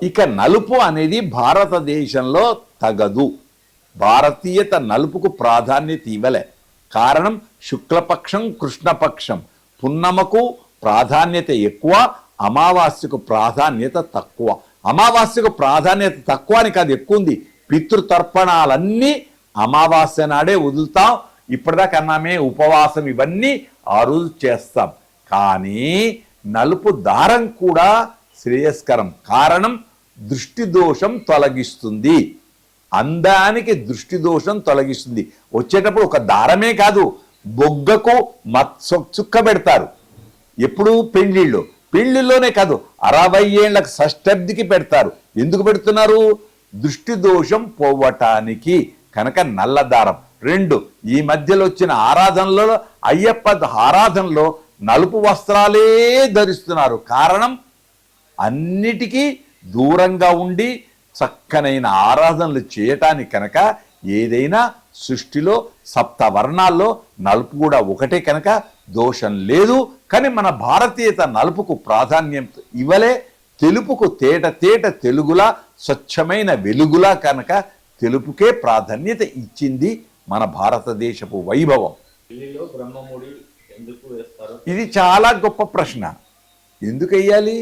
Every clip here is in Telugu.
ఇక నలుపు అనేది భారతదేశంలో తగదు. భారతీయత నలుపుకు ప్రాధాన్యత ఇవ్వలే. కారణం శుక్లపక్షం కృష్ణపక్షం, పున్నమకు ప్రాధాన్యత ఎక్కువ, అమావాస్యకు ప్రాధాన్యత తక్కువ. అమావాస్యకు ప్రాధాన్యత తక్కువ అని కాదు, ఎక్కువ ఉంది. పితృతర్పణాలన్నీ అమావాస్య నాడే వదులుతాం. ఇప్పటిదాకా అన్నామే ఉపవాసం, ఇవన్నీ ఆ రోజు చేస్తాం. కానీ నలుపు దారం కూడా శ్రేయస్కరం. కారణం దృష్టి దోషం తొలగిస్తుంది. అందానికి దృష్టి దోషం తొలగిస్తుంది. వచ్చేటప్పుడు ఒక దారమే కాదు, బొగ్గకు చుక్క పెడతారు. ఎప్పుడు పెళ్లిలోనే కాదు, 60 ఏళ్లకు షష్ఠబ్దికి పెడతారు. ఎందుకు పెడుతున్నారు? దృష్టి దోషం పోవటానికి. కనుక నల్ల దారం. 2, ఈ మధ్యలో వచ్చిన ఆరాధనలో, అయ్యప్ప ఆరాధనలో నలుపు వస్త్రాలే ధరిస్తున్నారు. కారణం అన్నిటికీ దూరంగా ఉండి చక్కనైన ఆరాధనలు చేయటానికి. కనుక ఏదైనా సృష్టిలో సప్తవర్ణాల్లో నలుపు కూడా ఒకటే, కనుక దోషం లేదు. కానీ మన భారతీయత నలుపుకు ప్రాధాన్యం ఇవ్వలే. తెలుపుకు తేట తెలుగులా స్వచ్ఛమైన వెలుగులా, కనుక తెలుపుకే ప్రాధాన్యత ఇచ్చింది మన భారతదేశపు వైభవం. ఇది చాలా గొప్ప ప్రశ్న. ఎందుకు వెయ్యాలి?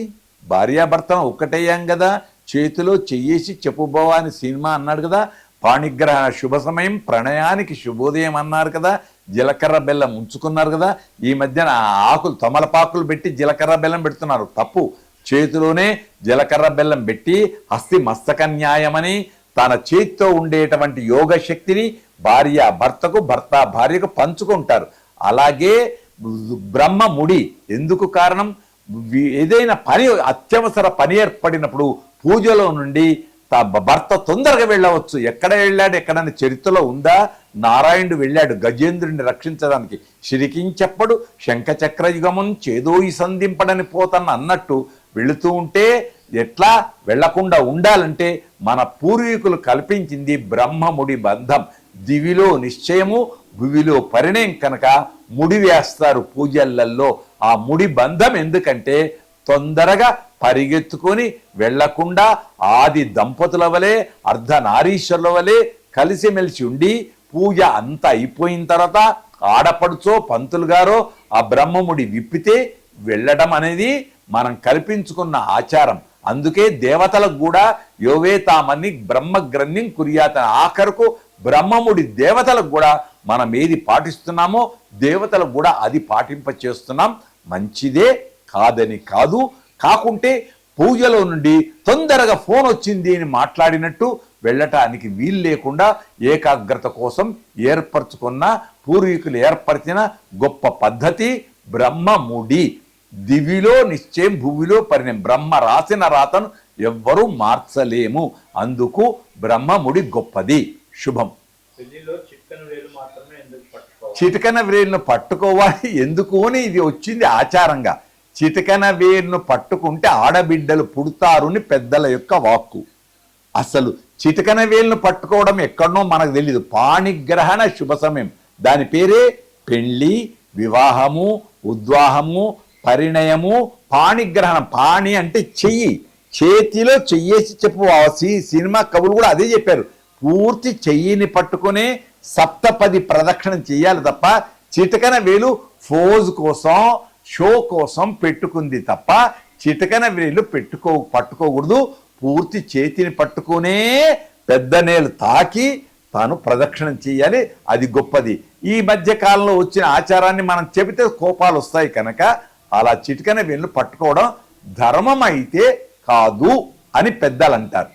భార్యాభర్తను ఒక్కటయ్యాం కదా, చేతిలో చెయ్యేసి చెప్పుబోవా అని సినిమా అన్నాడు కదా. పాణిగ్రహణ శుభ సమయం, ప్రణయానికి శుభోదయం అన్నారు కదా. జీలకర్ర బెల్లం ఉంచుకున్నారు కదా. ఈ మధ్యన ఆకులు తమలపాకులు పెట్టి జీలకర్ర బెల్లం పెడుతున్నారు. తప్పు. చేతిలోనే జీలకర్ర బెల్లం పెట్టి హస్తి మస్తక న్యాయమని తన చేతితో ఉండేటువంటి యోగ శక్తిని భార్య భర్తకు, భర్త భార్యకు పంచుకుంటారు. అలాగే బ్రహ్మ ముడి ఎందుకు కారణం? ఏదైనా పని, అత్యవసర పని ఏర్పడినప్పుడు పూజలో నుండి భర్త తొందరగా వెళ్ళవచ్చు. ఎక్కడ వెళ్ళాడు? ఎక్కడైనా చరిత్రలో ఉందా? నారాయణుడు వెళ్ళాడు గజేంద్రుడిని రక్షించడానికి. శిరికించెప్పడు శంఖచక్ర యుగమున్ చేదోయి సంధింపడని పోతన్న అన్నట్టు వెళుతూ ఉంటే ఎట్లా వెళ్లకుండా ఉండాలంటే మన పూర్వీకులు కల్పించింది బ్రహ్మముడి బంధం. దివిలో నిశ్చయము, భువిలో పరిణయం. కనుక ముడి వేస్తారు పూజలల్లో. ఆ ముడి బంధం ఎందుకంటే తొందరగా పరిగెత్తుకొని వెళ్లకుండా ఆది దంపతుల వలె, అర్ధనారీశ్వరుల వలె కలిసిమెలిసి ఉండి పూజ అంతా అయిపోయిన తర్వాత ఆడపడుచో పంతులు గారో ఆ బ్రహ్మముడి విప్పితే వెళ్ళడం అనేది మనం కల్పించుకున్న ఆచారం. అందుకే దేవతలకు కూడా యోవేతామని బ్రహ్మగ్రన్యం కుర్యాత, ఆఖరుకు బ్రహ్మముడి దేవతలకు కూడా మనం ఏది పాటిస్తున్నామో దేవతలకు కూడా అది పాటింప చేస్తున్నాం. మంచిదే, కాదని కాదు. కాకుంటే పూజలో నుండి తొందరగా ఫోన్ వచ్చింది అని మాట్లాడినట్టు వెళ్ళటానికి వీలు లేకుండా ఏకాగ్రత కోసం ఏర్పరచుకున్న, పూర్వీకులు ఏర్పరిచిన గొప్ప పద్ధతి బ్రహ్మముడి. దివిలో నిశ్చయం, భువిలో పరిణయం. బ్రహ్మ రాసిన రాతను ఎవ్వరూ మార్చలేము. అందుకు బ్రహ్మముడి గొప్పది, శుభం. చిటికన వేలును పట్టుకోవాలి ఎందుకు అని ఇది వచ్చింది ఆచారంగా. చిటికన వేలును పట్టుకుంటే ఆడబిడ్డలు పుడతారుని పెద్దల యొక్క వాక్కు. అసలు చిటికన వేలును పట్టుకోవడం ఎక్కడనో మనకు తెలియదు. పాణిగ్రహణ శుభ సమయం, దాని పేరే పెళ్లి, వివాహము, ఉద్వాహము, పరిణయము. పాణిగ్రహణం, పాణి అంటే చెయ్యి, చేతిలో చెయ్యేసి చెప్పు. సినిమా కవులు కూడా అదే చెప్పారు. పూర్తి చెయ్యిని పట్టుకునే సప్తపది ప్రదక్షిణం చెయ్యాలి తప్ప చిటికన వేలు ఫోజ్ కోసం, షో కోసం పెట్టుకుంది తప్ప చిటికన వేలు పట్టుకోకూడదు. పూర్తి చేతిని పట్టుకునే పెద్ద నేలు తాకి తాను ప్రదక్షిణం చేయాలి. అది గొప్పది. ఈ మధ్య కాలంలో వచ్చిన ఆచారాన్ని మనం చెబితే కోపాలు వస్తాయి. కనుక అలా చిటికన వేలు పట్టుకోవడం ధర్మం అయితే కాదు అని పెద్దలు అంటారు.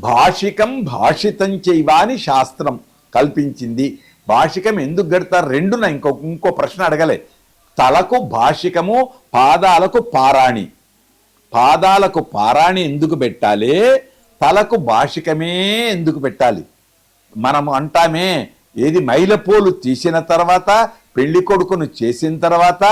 భాషికం భాషితం చేయవా అని శాస్త్రం కల్పించింది. భాషికం ఎందుకు కడతారు? రెండున ఇంకో ప్రశ్న అడగలే. తలకు భాషికము, పాదాలకు పారాణి. పాదాలకు పారాణి ఎందుకు పెట్టాలి? తలకు భాషికమే ఎందుకు పెట్టాలి? మనం అంటామే, ఏది మైలపోలు తీసిన తర్వాత, పెళ్లి కొడుకును చేసిన తర్వాత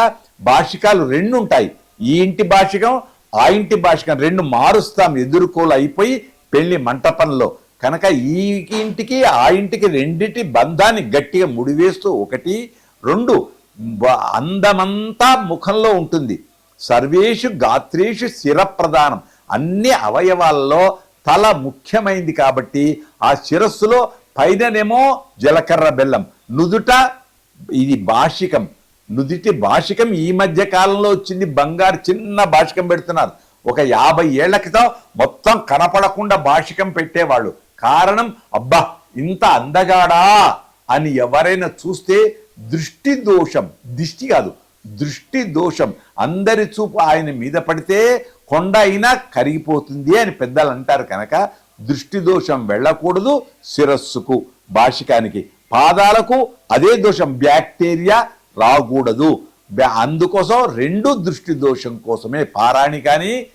భాషికాలు 2 ఉంటాయి. ఈ ఇంటి భాషికం, ఆ ఇంటి భాషికం 2 మారుస్తాం ఎదుర్కోలు అయిపోయి పెళ్లి మంటపంలో. కనుక ఈ ఇంటికి ఆ ఇంటికి రెండింటి బంధాన్ని గట్టిగా ముడివేస్తూ 1, 2 అందమంతా ముఖంలో ఉంటుంది. సర్వేషు గాత్రేషు శిర ప్రధానం, అన్ని అవయవాల్లో తల ముఖ్యమైంది కాబట్టి ఆ శిరస్సులో పైననేమో జీలకర్ర బెల్లం, నుదుట ఇది భాషికం, నుదిటి భాషికం. ఈ మధ్య కాలంలో వచ్చింది బంగారు చిన్న భాషికం పెడుతున్నారు. ఒక 50 ఏళ్ల క్రితం మొత్తం కనపడకుండా భాషికం పెట్టేవాళ్ళు. కారణం, అబ్బా ఇంత అందగాడా అని ఎవరైనా చూస్తే దృష్టి దోషం, దిష్టి కాదు దృష్టి దోషం, అందరి చూపు ఆయన మీద పడితే కొండ అయినా కరిగిపోతుంది అని పెద్దలు అంటారు. కనుక దృష్టి దోషం వెళ్ళకూడదు శిరస్సుకు, భాషికానికి. పాదాలకు అదే దోషం, బ్యాక్టీరియా రాకూడదు. అందుకోసం 2 దృష్టి దోషం కోసమే పారాణి కానీ